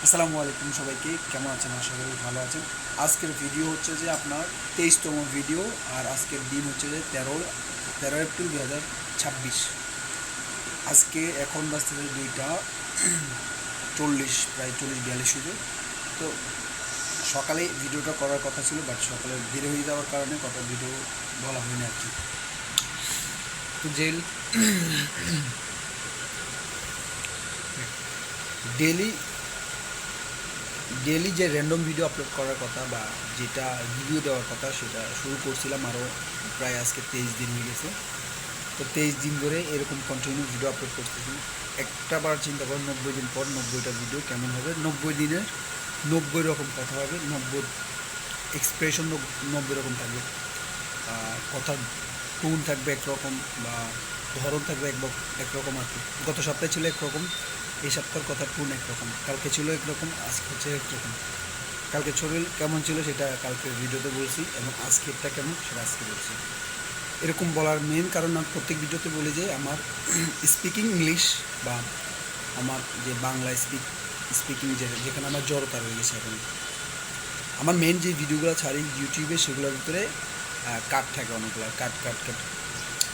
আসসালামু আলাইকুম সবাইকে, কেমন আছেন? আশা করি ভালো আছেন। আজকের ভিডিও হচ্ছে যে আপনার 23তম ভিডিও। আর আজকের দিন হচ্ছে যে 13 এপ্রিল 2026। আজকে এখন বাজতেছে 2টা 40, প্রায় 40-42 হবে। তো সকালে ভিডিওটা করার কথা ছিল, বাট সকালে দেরি হয়ে যাওয়ার কারণে কথা ভিডিও বলা হয়নি আর কি। তো ডেলি ডেলি যে র্যান্ডম ভিডিও আপলোড করার কথা বা যেটা রিভিউ দেওয়ার কথা সেটা শুরু করছিলাম আরও প্রায় আজকে 23 দিন হয়ে গেছে। তো 23 দিন ধরে এরকম কন্টিনিউ ভিডিও আপলোড করতেছি। একটা বার চিন্তা করেন 90 দিন পর 90টা ভিডিও কেমন হবে। 90 দিনের 90 রকম কথা হবে, 90 এক্সপ্রেশন 90 রকম থাকবে। কথার টোন থাকবে একরকম, বা ধরন থাকবে একরকম আর কি। গত সপ্তাহে ছিল একরকম, এই সপ্তাহের কথার টোন একরকম, কালকে ছিল একরকম, আজকে হচ্ছে একরকম। কালকে শরীর কেমন ছিল সেটা কালকে ভিডিওতে বলছি, এবং আজকেরটা কেমন সেটা আজকে বলছি। এরকম বলার মেন কারণ আমি প্রত্যেক ভিডিওতে বলি যে আমার স্পিকিং ইংলিশ বা আমার যে বাংলা স্পিকিং যেখানে আমার জড়তা রয়ে গেছে এখন। আমার মেন যে ভিডিওগুলো ছাড়ি ইউটিউবে সেগুলোর ভিতরে কাট থাকে অনেকগুলো, কাট।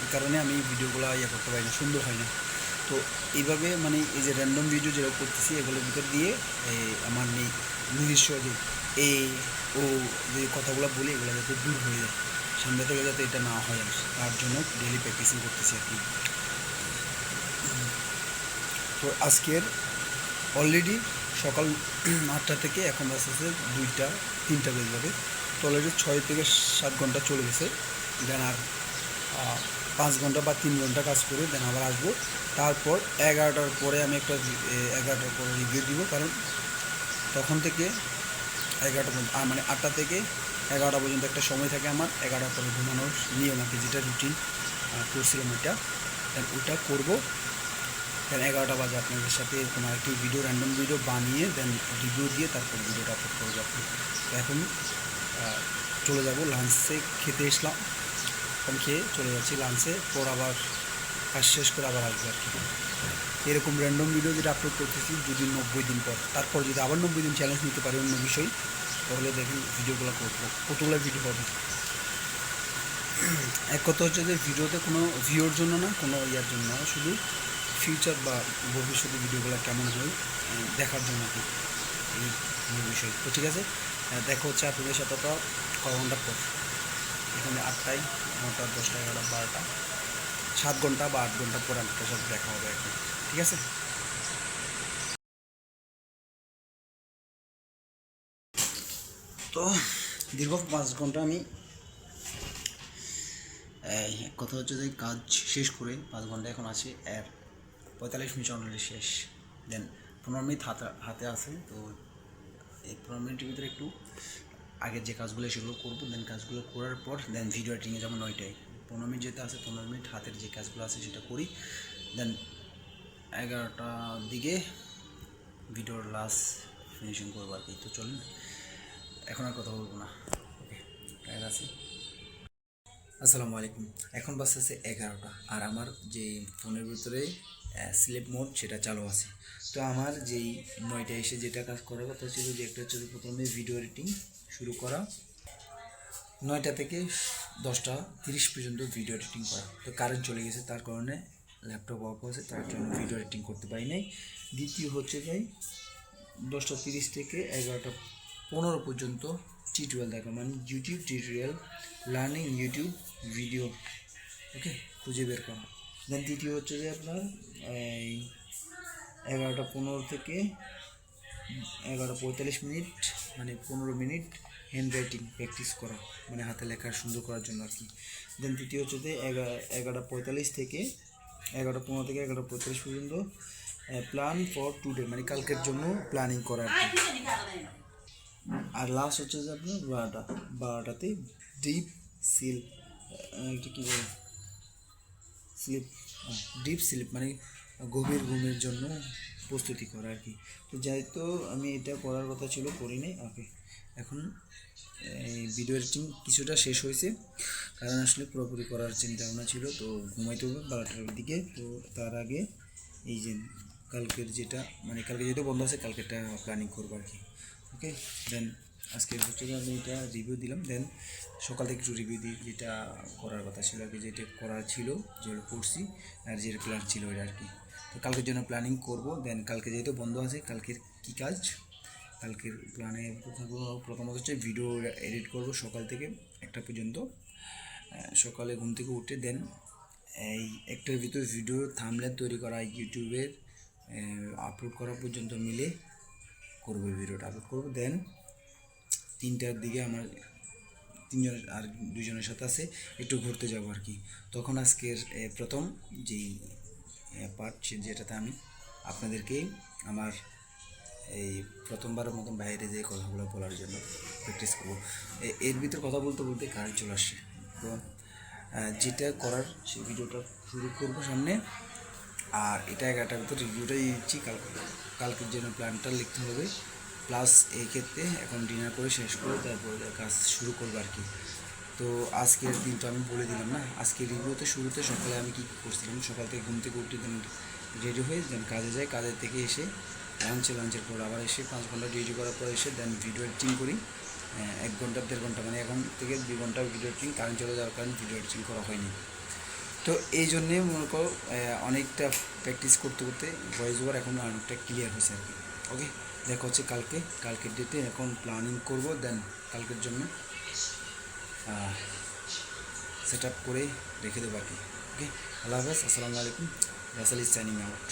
এই কারণে আমি ভিডিওগুলো করতে পারি না, সুন্দর হয় না। তো এইভাবে মানে এই যে র্যান্ডম ভিডিও যেটা করতেছি এগুলোর ভিতর দিয়ে আমার নিজস্ব যে এ ও যে কথাগুলো বলি এগুলো যাতে দূর হয়ে যায়, সামনে থেকে যাতে এটা না হয়, আর তার জন্য ডেলি প্র্যাকটিসিং করতেছি আর কি। তো আজকের অলরেডি সকাল 8টা থেকে এখন আসতেছে 2টা 3টা বেজে যাবে। তো অলরেডি 6 থেকে 7 ঘন্টা চলে গেছে। দেন আর 5 ঘন্টা বা 3 ঘন্টা কাজ করে দেন আবার আসবো। তারপর 11টার পরে আমি 11টার পরে রিভিউ দিব, কারণ তখন থেকে 11টা পর্যন্ত মানে 8টা থেকে 11টা পর্যন্ত একটা সময় থাকে আমার। 11টার পরে ঘুমানোর নিয়ম আর কি, যেটা রুটিন করছিলাম ওটা করবো। দেন 11টা বাজে আপনাদের সাথে এরকম আরেকটি ভিডিও, র্যান্ডম ভিডিও বানিয়ে দেন রিভিউ দিয়ে তারপর ভিডিওটা আপলোড করবো আপনি। তো এখন চলে যাব লাঞ্চে, খেতে এসলাম, এখন খেয়ে চলে যাচ্ছি লাঞ্চে, পর আবার কাজ শেষ করে আবার আসবো আর কি। এরকম র্যান্ডম ভিডিও যেটা আপলোড করতেছি যদি 90 দিন পর, তারপর যদি আবার 90 দিন চ্যালেঞ্জ নিতে পারি অন্য বিষয়, তাহলে দেখেন ভিডিওগুলো করবো, কতগুলো ভিডিও হবে। এক কথা হচ্ছে যে ভিডিওতে কোনো ভিউর জন্য না, কোনো ইয়ার জন্য না, শুধু ফিউচার বা ভবিষ্যতে ভিডিওগুলো কেমন হয় দেখার জন্য কি, এই বিষয়। তো ঠিক আছে, দেখা হচ্ছে আপনাদের সাথে তো ক ঘন্টা পর, এখানে 8টায় 9টা 10টা 11টা 12টা 7 ঘন্টা বা 8 ঘন্টা পর আপনাদের সাথে দেখা হবে আর কি। ঠিক আছে। তো দীর্ঘ 5 ঘন্টা আমি এক কথা হচ্ছে যে কাজ শেষ করে 5 ঘন্টা এখন আছি, আর 45 মিনিট অলরেডি শেষ। দেন 15 মিনিট হাতে আছে। তো এই 15 মিনিটের ভিতরে একটু আগের যে কাজগুলো সেগুলো করবো, দেন কাজগুলো করার পর দেন ভিডিও এডিটিংয়ে যেমন 9টায় 15 মিনিট যেতে আছে, 15 মিনিট হাতের যে কাজগুলো আছে সেটা করি। দেন 11টার দিকে ভিডিওর লাস্ট ফিনিশিং করবো আর কি। তো চলুন, এখন আর কথা বলবো না, ওকে, টায়ার আছে। আসসালামু আলাইকুম। এখন বাজতেছে 11টা, আর আমার যে ফোনের ভিতরে স্লিপ মোড সেটা চালু আছে। তো আমার যেই 9টায় এসে যেটা কাজ করার কথা ছিল, যে একটা হচ্ছে প্রথমে ভিডিও এডিটিং শুরু করা, 9টা থেকে 10টা 30 পর্যন্ত ভিডিও এডিটিং করা। তো কারেন্ট চলে গেছে, তার কারণে ল্যাপটপ অফ আছে, তার জন্য ভিডিও এডিটিং করতে পারি নাই। দ্বিতীয় হচ্ছে যাই 10টা 30 থেকে 11টা 15 পর্যন্ত টিউটোরিয়াল দেখা, মানে YouTube tutorial, learning YouTube video, okay, খুঁজে বের করা। দেন তৃতীয় হচ্ছে যে আপনার এই 11টা 15 থেকে 11টা 45 মিনিট, মানে 15 মিনিট হ্যান্ড রাইটিং প্র্যাকটিস করা, মানে হাতে লেখা সুন্দর করার জন্য আর কি। দেন তৃতীয় হচ্ছে যে 11টা 45 থেকে 11টা 15 থেকে 11টা 45 পর্যন্ত প্ল্যান ফর টুডে, মানে কালকের জন্য প্ল্যানিং করা আর কি। আর লাস্ট হচ্ছে যে আপনার 12টাতে ডিপ সিল, এটা কী বলে, স্লিপ, ডিপ স্লিপ, মানে গভীর ঘুমের জন্য প্রস্তুতি করা আর কি। তো যেহেতু আমি এটা করার কথা ছিল করি নাই, ওকে, এখন এই ভিডিও এডিটিং কিছুটা শেষ হয়েছে, কারণ আসলে পুরোপুরি করার চিন্তা ভাবনা ছিল। তো ঘুমাইতে হবে 12টার দিকে। তো তার আগে এই যে কালকের যেটা মানে কালকে যেহেতু বন্ধ আছে কালকেরটা প্ল্যানিং করবো আর কি। ওকে, দেন আজকে হচ্ছে আমি এটা রিভিউ দিলাম, দেন সকাল থেকে একটু রিভিউ দিই যেটা করার কথা ছিল আর কি, যেটা করার ছিল যেগুলো করছি আর যেটা প্ল্যান ছিল ওইটা আর কি। তো কালকের জন্য প্ল্যানিং করব, দেন কালকে যেহেতু বন্ধ আছে কালকের কী কাজ, কালকের প্ল্যানে প্রথমত হচ্ছে ভিডিও এডিট করব সকাল থেকে একটা পর্যন্ত। সকালে ঘুম থেকে উঠে দেন এই একটার ভিতর ভিডিও থাম্বনেল তৈরি করা ইউটিউবের আপলোড করা পর্যন্ত মিলে করবো, ভিডিওটা আপলোড করবো। দেন 3টার দিকে আমার তিনজনের আর দুজনের সাথে আছে একটু ঘুরতে যাব আর কি। তখন আজকের প্রথম যেই পার্ট যেটাতে আমি আপনাদেরকে আমার এই প্রথমবারের মতন বাইরে যেয়ে কথাগুলো বলার জন্য প্র্যাকটিস করবো। এর ভিতর কথা বলতে বলতে কারেন্ট চলে আসছে, তো যেটা করার সেই ভিডিওটা শুরু করবো সামনে। আর এটা 11টার ভিতরে রিভিউটাই দিচ্ছি, কালকের জন্য প্ল্যানটা লিখতে হবে। প্লাস এই ক্ষেত্রে এখন ডিনার করে শেষ করে তারপরে কাজ শুরু করবো আর কি। তো আজকের দিনটা আমি বলে দিলাম না, আজকের রিভিউতে শুরুতে সকালে আমি কী করছিলাম, সকাল থেকে ঘুম থেকে উঠে দেন রেডি হয়ে দেন কাজে যাই, কাজের থেকে এসে লাঞ্চের পর আবার এসে 5 ঘন্টা ডিউটি করার পর এসে দেন ভিডিও এডিটিং করি 1 ঘন্টা 1.5 ঘন্টা, মানে এখন থেকে 2 ঘন্টা ভিডিও এডিটিং, কারেন্ট চলে যাওয়ার কারণে ভিডিও এডিটিং করা হয়নি। তো এই জন্যে মনে করো অনেকটা প্র্যাকটিস করতে করতে ভয়েস ওভার এখন অনেকটা ক্লিয়ার হয়েছে আর কি। ওকে, দেখা হচ্ছে কালকের ডেটে এখন প্ল্যানিং করব, দেন কালকের জন্য সেট আপ করে রেখে দেবো আর কি। ওকে, আল্লাহ হাফেজ, আসসালামু আলাইকুম, রাসেল ইজ সাইনিং আউট।